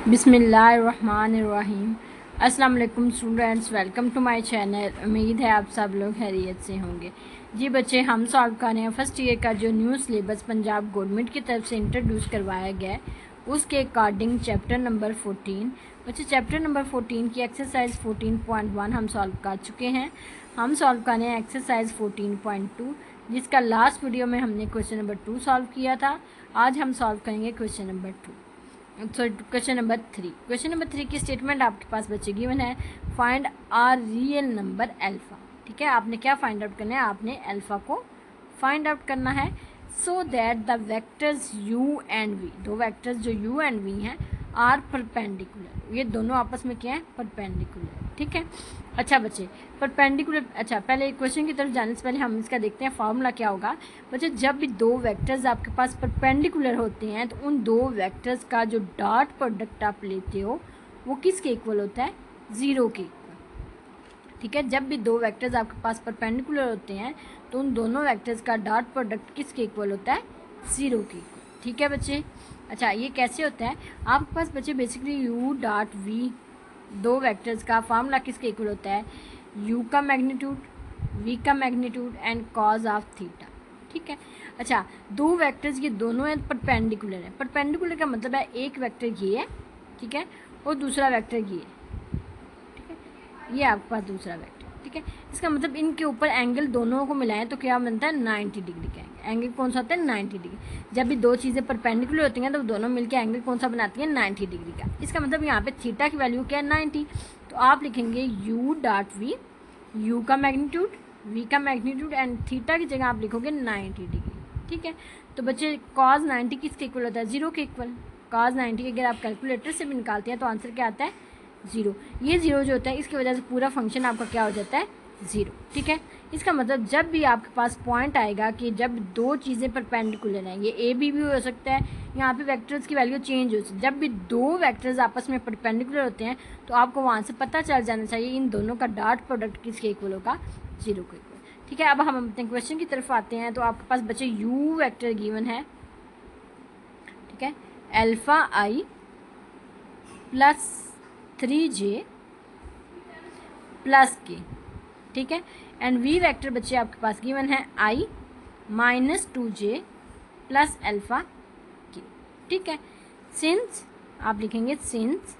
बिस्मिल्लाहिर्रहमानिर्रहीम। अस्सलाम वालेकुम students, welcome to my channel. उम्मीद है आप सब लोग खैरियत से होंगे। जी बच्चे, हम सॉल्व कर रहे हैं फर्स्ट ईयर का जो न्यू सिलेबस पंजाब गवर्नमेंट की तरफ से इंट्रोड्यूस करवाया गया है उसके अकॉर्डिंग चैप्टर नंबर 14। बच्चे चैप्टर नंबर 14 की एक्सरसाइज 14.1 हम सॉल्व कर चुके हैं। हम सॉल्व कर रहे हैं एक्सरसाइज 14.2, जिसका लास्ट वीडियो में हमने क्वेश्चन नंबर 2 सॉल्व किया था। आज हम सॉल्व करेंगे question number 2, sorry question number 3। Question number 3 की स्टेटमेंट आपके पास बच्चे गिवन है, find are real number alpha. ठीक है, आपने क्या फाइंड आउट करना है? आपने अल्फ़ा को फाइंड आउट करना है। So that the vectors u and v, दो वेक्टर्स जो u एंड v हैं, आर परपेंडिकुलर। ये दोनों आपस में क्या है? परपेंडिकुलर। ठीक है। अच्छा बच्चे, परपेंडिकुलर, अच्छा पहले क्वेश्चन की तरफ जाने से पहले हम इसका देखते हैं फार्मूला क्या होगा। बच्चे जब भी दो वेक्टर्स आपके पास परपेंडिकुलर होते हैं तो उन दो वेक्टर्स का जो डॉट प्रोडक्ट आप लेते हो वो किसके इक्वल होता है? ज़ीरो के इक्वल। ठीक है, जब भी दो वेक्टर्स आपके पास परपेंडिकुलर होते हैं तो उन दोनों वेक्टर्स का डॉट प्रोडक्ट किसके इक्वल होता है? ज़ीरो के इक्वल। ठीक है बच्चे। अच्छा, ये कैसे होता है? आपके पास बच्चे बेसिकली यू डॉट वी, दो वेक्टर्स का फार्मूला किसके इक्वल होता है? u का मैग्नीट्यूड, v का magnitude and cause of theta. ठीक है। अच्छा, दो वेक्टर्स ये दोनों हैं परपेंडिकुलर है। परपेंडिकुलर का मतलब है एक वेक्टर ये है, ठीक है, और दूसरा वेक्टर ये है। ठीक है, ये आपके पास दूसरा वेक्टर। ठीक है, इसका मतलब इनके ऊपर एंगल दोनों को मिलाएं तो क्या बनता है? 90 डिग्री का एंगल कौन सा होता है? 90 डिग्री। जब भी दो चीज़ें परपेंडिकुलर होती हैं तो दोनों मिलकर एंगल कौन सा बनाती हैं? 90 डिग्री का। इसका मतलब यहाँ पे थीटा की वैल्यू क्या है? 90। तो आप लिखेंगे u डॉट वी, u का मैग्नीट्यूड, v का मैग्नीट्यूड एंड थीटा की जगह आप लिखोगे 90 डिग्री। ठीक है, तो बच्चे कॉज 90 किसके इक्वल होता है? ज़ीरो के इक्वल। कॉज 90 अगर आप कैलकुलेटर से भी निकालते हैं तो आंसर क्या आता है? ज़ीरो। ये ज़ीरो जो होता है इसकी वजह से पूरा फंक्शन आपका क्या हो जाता है? ज़ीरो। ठीक है, इसका मतलब जब भी आपके पास पॉइंट आएगा कि जब दो चीज़ें परपेंडिकुलर हैं, ये ए बी भी हो सकता है, यहाँ पे वेक्टर्स की वैल्यू चेंज हो सकती है। जब भी दो वेक्टर्स आपस में परपेंडिकुलर होते हैं तो आपको वहाँ से पता चल जाना चाहिए इन दोनों का डॉट प्रोडक्ट किसके इक्वल होगा? ज़ीरो के इक्वल। ठीक है, अब हम अपने क्वेश्चन की तरफ आते हैं। तो आपके पास बच्चे यू वेक्टर गिवन है, ठीक है, alpha i plus 3j plus के। ठीक है, एंड वी वेक्टर बच्चे आपके पास गिवन है i minus 2j plus alpha के। ठीक है, सिंस आप लिखेंगे since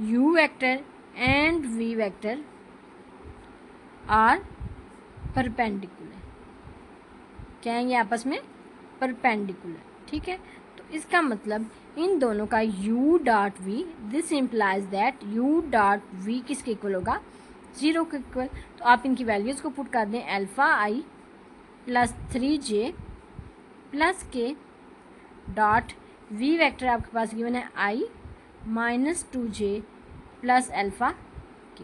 u vector and v vector are perpendicular. क्या है ये? आपस में परपेंडिकुलर। ठीक है, तो इसका मतलब इन दोनों का u dot v, this implies that u dot v किसके इक्वल होगा? ज़ीरो के इक्वल। तो आप इनकी वैल्यूज़ को पुट कर दें, alpha i plus 3j plus k dot v vector आपके पास गिवन है आई माइनस 2j प्लस अल्फ़ा के।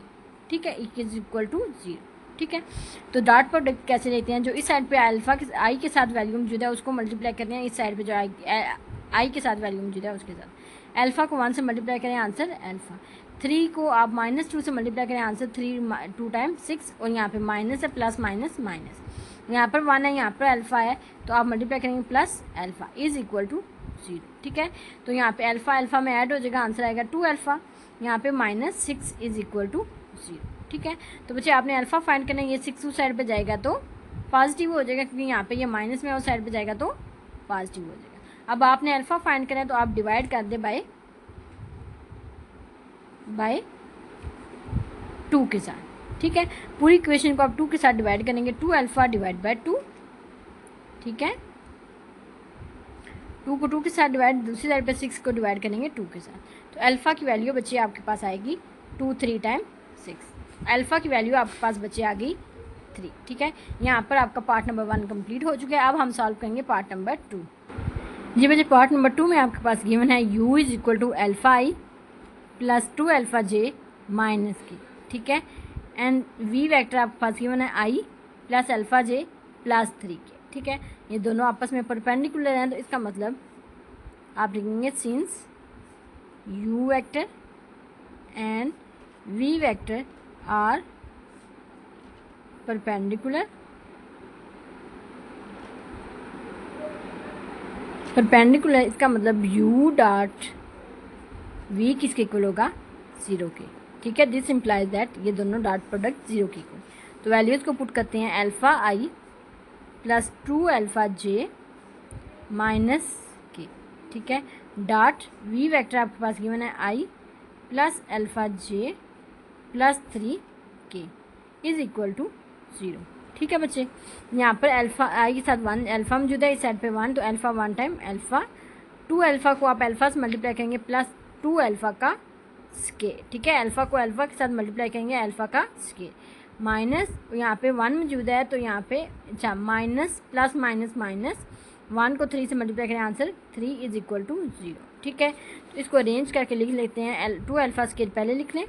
ठीक है, इज इक्वल टू ज़ीरो। ठीक है, तो डॉट प्रोडक्ट कैसे लेते हैं? जो इस साइड पे अल्फ़ा के आई के साथ वैल्यू मौजूद है उसको मल्टीप्लाई करते हैं इस साइड पे जो आई के साथ वैल्यू मौजूद है उसके साथ। अल्फ़ा को 1 से मल्टीप्लाई करें, आंसर अल्फ़ा। 3 को आप -2 से मल्टीप्लाई करें, आंसर 3 2 टाइम्स 6, और यहाँ पे माइनस है, प्लस माइनस माइनस, यहाँ पर 1 है, यहाँ पर अल्फ़ा है, तो आप मल्टीप्लाई करेंगे plus alpha is equal to zero. ठीक है, तो यहाँ पे अल्फ़ा अल्फ़ा में ऐड हो जाएगा, आंसर आएगा 2 अल्फ़ा, यहाँ पे -6 इज इक्वल टू ज़ीरो। ठीक है, तो बच्चे आपने अल्फ़ा फाइंड करना है, ये 6 उस साइड पे जाएगा तो पॉजिटिव हो जाएगा, क्योंकि यहाँ पे ये माइनस में उस साइड पे जाएगा तो पॉजिटिव हो जाएगा। अब आपने अल्फ़ा फाइंड करना है तो आप डिवाइड कर दे बाय 2 के साथ। ठीक है, पूरी इक्वेशन को आप 2 के साथ डिवाइड करेंगे, 2 अल्फ़ा डिवाइड बाय 2। ठीक है, 2 को 2 के साथ डिवाइड, दूसरी साइड पे 6 को डिवाइड करेंगे 2 के साथ। तो अल्फ़ा की वैल्यू बच्चे आपके पास आएगी 2 3 टाइम 6। अल्फ़ा की वैल्यू आपके पास बच्चे आ गई 3। ठीक है, यहाँ पर आपका पार्ट नंबर 1 कंप्लीट हो चुका है। अब हम सॉल्व करेंगे पार्ट नंबर 2। जी बच्चे, पार्ट नंबर 2 में आपके पास गिवन है u is equal to alpha i plus 2 alpha j minus k. ठीक है, एंड वी वेक्टर आपके पास गिवन है आई प्लस अल्फ़ा जे प्लस 3 के। ठीक है, ये दोनों आपस में परपेंडिकुलर हैं, तो इसका मतलब आप लिखेंगे since u vector and v vector are perpendicular, perpendicular इसका मतलब u डॉट v किसके इक्वल होगा, 0 के। ठीक है, दिस इम्प्लाइज दैट ये दोनों डॉट प्रोडक्ट 0 के इक्वल। तो वैल्यूज़ को पुट करते हैं, alpha i plus 2 alpha j minus k. ठीक है, डॉट वी वेक्टर आपके पास गिवन है आई प्लस अल्फ़ा जे प्लस 3 के इज़ इक्वल टू 0। ठीक है बच्चे, यहाँ पर अल्फ़ा आई के साथ 1 अल्फ़ा मौजूद है, इस साइड पे 1, तो अल्फ़ा 1 टाइम अल्फ़ा, 2 अल्फ़ा को आप अल्फ़ा से मल्टीप्लाई करेंगे प्लस 2 अल्फ़ा का स्केयर। ठीक है, अल्फ़ा को अल्फ़ा के साथ मल्टीप्लाई करेंगे अल्फ़ा का स्केयर, माइनस यहाँ पे 1 मौजूद है, तो यहाँ पे अच्छा माइनस प्लस माइनस माइनस 1 को 3 से मल्टीप्लाई करें, आंसर 3 इज़ इक्वल टू 0। ठीक है, तो इसको अरेंज करके लिख लेते हैं, 2 अल्फ़ा स्केयर पहले लिख लें,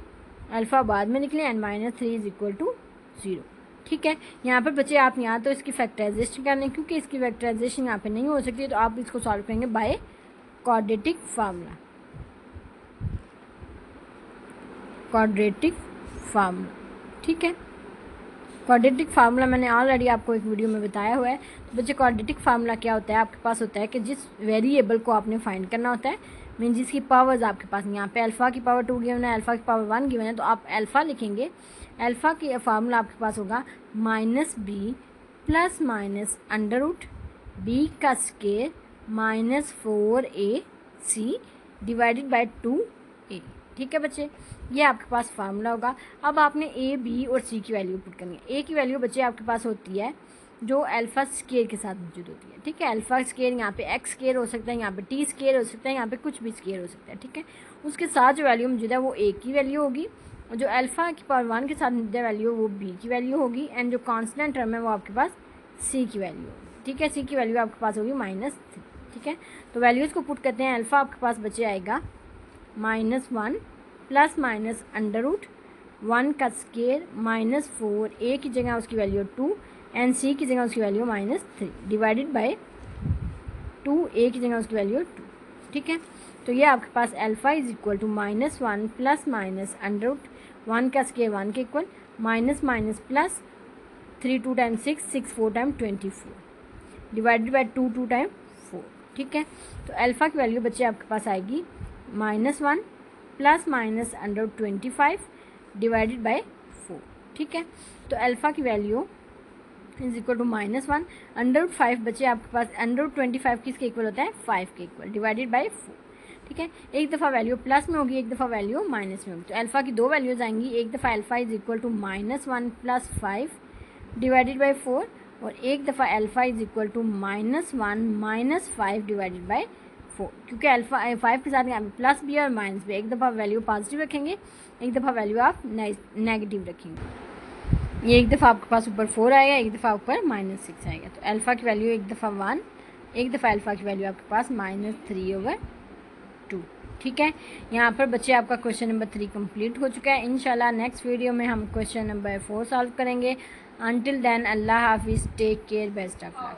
अल्फ़ा बाद में लिख लें, and minus 3 is equal to 0। ठीक है, यहाँ पर बच्चे आप यहाँ तो इसकी फैक्टराइजेशन कर लें, क्योंकि इसकी फैक्टराइजेशन यहाँ पे नहीं हो सकती, तो आप इसको सॉल्व करेंगे by quadratic formula. Quadratic formula, ठीक है, क्वाड्रेटिक फार्मूला मैंने ऑलरेडी आपको एक वीडियो में बताया हुआ है। तो बच्चे क्वाड्रेटिक फार्मूला क्या होता है, आपके पास होता है कि जिस वेरिएबल को आपने फाइंड करना होता है, मीन जिसकी पावर्स आपके पास, यहाँ पे अल्फ़ा की पावर 2 गिवन है, अल्फ़ा की पावर 1 गिवन है, तो आप अल्फ़ा लिखेंगे, अल्फ़ा की फार्मूला आपके पास होगा minus B plus minus under root B का square minus 4ac divided by 2a। ठीक है बच्चे, ये आपके पास फार्मूला होगा। अब आपने ए बी और सी की वैल्यू पुट करनी है। ए की वैल्यू बच्चे आपके पास होती है जो अल्फ़ा स्केयर के साथ मौजूद होती है। ठीक है, अल्फ़ा स्केयर यहाँ पे एक्स स्केयर हो सकता है, यहाँ पे टी स्केयर हो सकता है, यहाँ पे कुछ भी स्केयर हो सकता है। ठीक है, उसके साथ जो वैल्यू मौजूद है वो ए की वैल्यू होगी, और जो अल्फ़ा की पावर 1 के साथ मौजूद वैल्यू वो बी की वैल्यू होगी, एंड जो कॉन्स्टेंट टर्म है वो आपके पास सी की वैल्यू होगी। ठीक है, सी की वैल्यू आपके पास होगी -3। ठीक है, तो वैल्यूज़ को पुट करते हैं, अल्फ़ा आपके पास बचे आएगा -1 प्लस माइनस अंडर रूट 1 का स्केयर -4, ए की जगह उसकी वैल्यू 2 एंड सी की जगह उसकी वैल्यू -3 डिवाइडेड बाय 2, ए की जगह उसकी वैल्यू 2। ठीक है, तो ये आपके पास alpha is equal to -1 plus minus under root 1 का स्केयर 1 के equal minus minus plus 3 2 time 6 6 4 time 24 divided by 2 2 time 4। ठीक है, तो अल्फ़ा की वैल्यू बच्चे आपके पास आएगी -1 plus minus under 25 divided by 4। ठीक है, तो अल्फ़ा की value is equal to -1 under 5 बचे आपके पास, अंडर 25 किसके इक्वल होता है, 5 के इक्वल डिवाइडेड बाय 4। ठीक है, एक दफ़ा वैल्यू प्लस में होगी, एक दफ़ा वैल्यू माइनस में होगी, तो अल्फ़ा की दो वैल्यूज़ आएंगी, एक दफ़ा alpha is equal to -1 plus 5 divided by 4, और एक दफ़ा alpha is equal to -1 minus 5 divided by 4, क्योंकि अल्फ़ा 5 के साथ यहाँ पे प्लस भी है और माइनस भी, एक दफ़ा वैल्यू पॉजिटिव रखेंगे, एक दफ़ा वैल्यू आप नेगेटिव रखेंगे। ये एक दफ़ा आपके पास ऊपर 4 आएगा, एक दफ़ा ऊपर -6 आएगा, तो अल्फ़ा की वैल्यू एक दफ़ा 1, एक दफ़ा अल्फ़ा की वैल्यू आपके पास -3/2। ठीक है, यहाँ पर बच्चे आपका क्वेश्चन नंबर 3 कंप्लीट हो चुका है। इंशाल्लाह नेक्स्ट वीडियो में हम क्वेश्चन नंबर 4 सॉल्व करेंगे। Until then, Allah Hafiz, take care, best of luck.